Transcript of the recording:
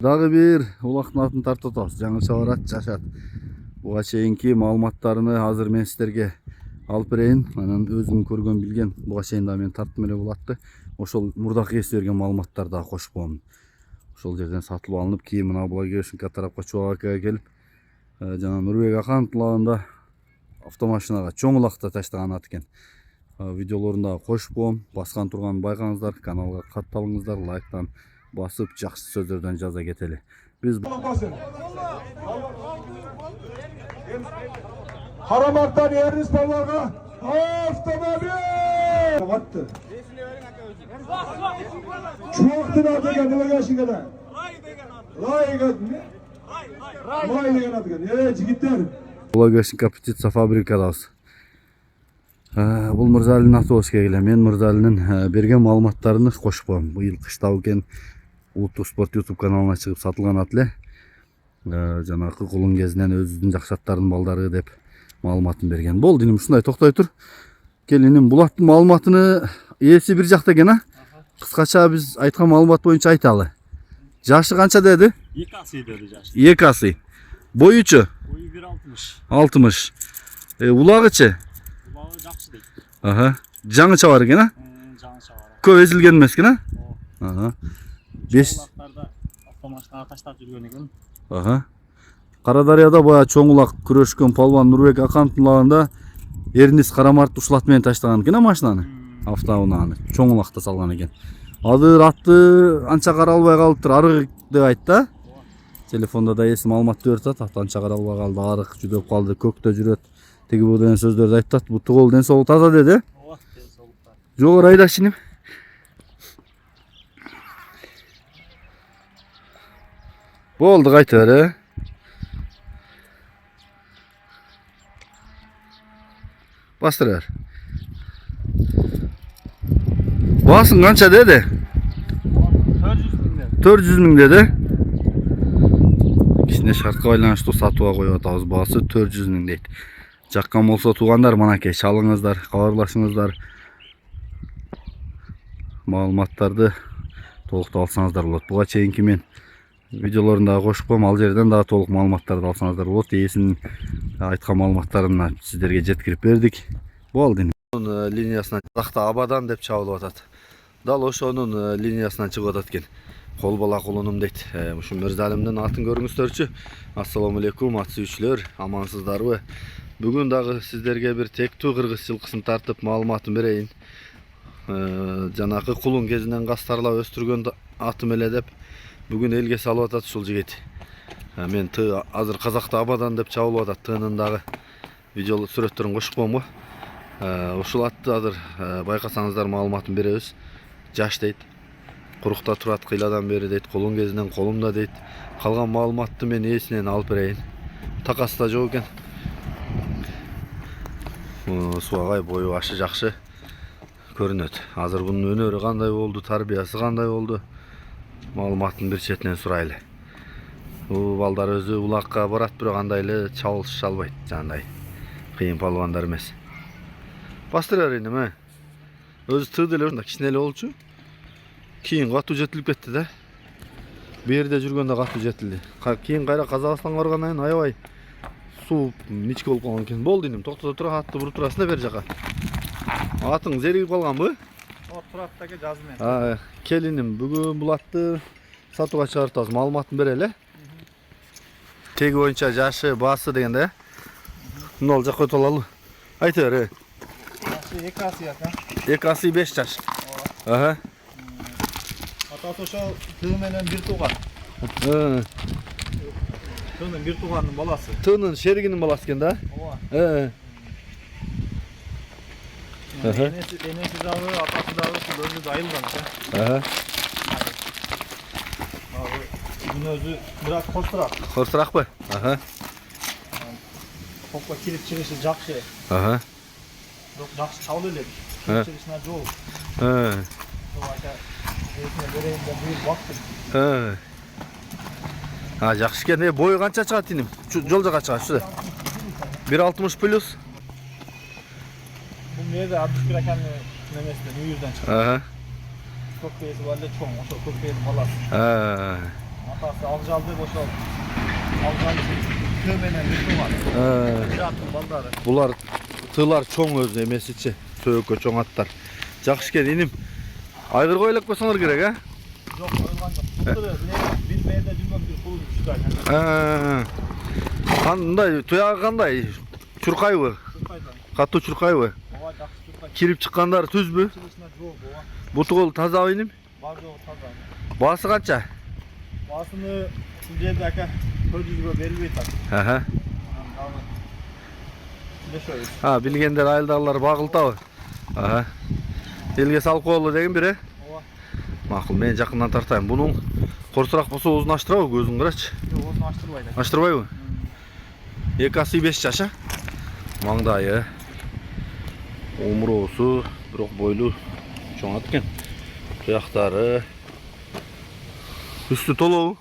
Дагы бир улактын атын тартып атабыз. Жаңы Чабарат Жашат. Буга чейинки маалыматтарыны азыр мен сиздерге алып берейин. Анан өзүм көргөн билген буга чейин да мен тарттым эле булатты. Ошол мурдакы ээси берген маалыматтарды да кошуп коем. Ошол жерден сатылып алынып, кийин мына Благовещенко тарапка Чубак акага келип, жана Нурбек Акан тулагында автомашинага чоң улакта таштаган ат экен. Видеолорун да кошуп коем. Баскан турганын байкаңыздар, каналга катталыңыздар, лайктан басып, жакшы сөздөрдөн жаза кетели. Биз Karamart'tan yeriniz pallarga avtomobil! Battı. Çoğuktun adı geldi Благовещенко da. Ray geldi. Ray degen adı geldi. Evet jigitler. Благовещенко птица фабрикадабыз. Бул Мырзалинин аты болуш керек эле. Мен Мырзалинин берген маалыматтарын кошуп коем. Быйыл кышта экен Улуттук спорт YouTube каналына чыгып сатылган ат эле. Жанакы кулун кезинен өзүбүздүн жакшы аттардын балдары деп маалыматын берген. Болду иним ушундай токтой тур. Келиним бул аттын маалыматыны ээси бир жакта экен, а? Кыскача биз айткан маалымат боюнча айталы. Жашы канча деди? 2 асый деди жашы. 2 асый. Боючу? Бою 1.60. 60. Улагычы? Улагы жакшы дейт. Жаңы чабар экен, а? Жаңы чабар. Көп эзилген эмес экен, а? 5 улактарда автомашинага таштап жүргөн экен. Карадарыяда бая чоң улак күрөшкөн палван Нурбек Акандын улагында Эрнис Карамарт ушлат менен таштаган экен, машинаны. Автоунааны чоң улакта салган экен. Адыр атты анча каралбай калыптыр, арык деп айтты. Телефонда да эси маалымат берип атат. Ат анча каралбай калды, арык жүдөп калды, көктө жүрөт. Теги бу деген сөздөрдү айтат. Бу тугол ден соолук таза деди. Ооба, ден соолукта. Жогору айдашиним. Болду, кайта бер. Бастырар. Басын канча деди? 400 миң деди. Кичине шартка байланыштуу сатууга коюп атабыз. Баасы 400 миң дейт. Жаккан болсо туугандар, манакей чалыңыздар, кабарлашыңыздар. Маалыматтарды толуктап алсаңыздар болот. Буга чейинки мен видеолорун дагы кошуп коем, ал жерден дагы толук маалыматтарды алсаңыздар болот. Ээсинин айткан маалыматтарын сиздерге жеткирип бердик. Болду. Онун линиясынан Акта Абадан деп чабылып атат. Дал ошонун линиясынан чыгып атат экен. Кол бала кулунум дейт. Ушу Мырзалимдин атын көрүңүздөрчү. Ассаламу алейкум, ат сүйүүчүлөр, амансыздарбы? Бүгүн дагы сиздерге бир тектүү кыргыз жылкысын тартып маалыматын берейин. Жанакы кулун кезинен кастарлап өстүргөн атым эле деп бүгүн элге салып атат ушул жигит. Мен азыр Казакта Абадан деп чабылып атат. Тынын дагы видео сүрөттөрүн кошуп коем го. Ушул атты азыр байкасаңыздар маалыматын беребиз. Жаш дейт. Курукта турат кыйладан бери дейт. Колун кезинен колумда дейт. Калган маалыматты мен ээсинен алып берейин. Такасы да жок экен. Суагай бою ашы жакшы көрүнөт. Азыр бунун өнөрү кандай болду, тарбиясы кандай болду? Маалыматын бир четинен сурайлы. Бул балдар өзү улакка барат, бирок андай эле чабылыша албайт, жандай. Кыйын палвандар эмес. Бастырар энем, өзү тыды эле ушунда кичине эле болчу. Кийин катуу жетилип кетти да. Бу жерде жүргөндө катуу жетилди. Кийин кайра Казакстанга баргандан кийин аябай суу мичке болуп калган экен. Болду инем, токтото тура, атты буруп турасың да бер жака. Атың зеригип калганбы? Турат таке жазып. Келиним, бүгүн бул атты сатууга чыгартабыз. Маалыматын берели. Теги боюнча жашы, баасы дегенде. Мына ал жакка өтүп алалы. Айта бер. 2 асый экен. 2 асый 5 жаш. Атасы ошол тыы менен бир тууган. Тыынын бир тууганын баласы. Тыынын шеригинин баласы экен да? Ооба. Энеси дагы, атасы дагы өзү айылган экен. Бунун өзү бирок корсураак. Корсураакпы? Топко кирип чыгышы жакшы. Бирок жакшы чабыл эле. Кирип чыгышына жол. Ошо эсине берейин деп бир бактым. Жакшы экен. Бою канча чыгат иним? Жол жака чыгат шу. 1.60 плюс. Бул жерде 61 экенин немесинен үйүрдөн чыгат. Көк бейси бар эле чоң, ошо көк бейдин баласы. Atası alcal deb oşol. Alcal kömenen tutup Жатın балдары. Bular tığlar çoң özü emesiçi. Söökө çoң attар. Жақсы екен иним. Айгыр койлап койсоңор керек, а? Жоқ, қойылған жоқ. Бұлтыры бір бәйді жүрмем бір қолын түшті. Қандай, тұяғы қандай? Чурқайбы? Катуу чурқайбы? Ооба, жақсы чуркай. Кирип чыккандары түзбү? Чырышына жоқ, ооба. Буту кол таза иним? Бар жоғы таза. Баасы канча? Басыны бұл жерде ака 400-ге берілбей тар. Аха. Билгендер айылдагылар багылтабы? Аха. Элге салып коелу деген бири? Ооба. Макул, мен жакындан тартайм. Бунун корсураак болсо оозун ачтырабы, көзүн карачы? Жоқ, оозун ачтырбайт. Ачтырбайбы? 2 асы 5 жаш, а? Маңдайы, омуроосу, бирок бойлу чоң экен. Туяктары. Үстү толобу?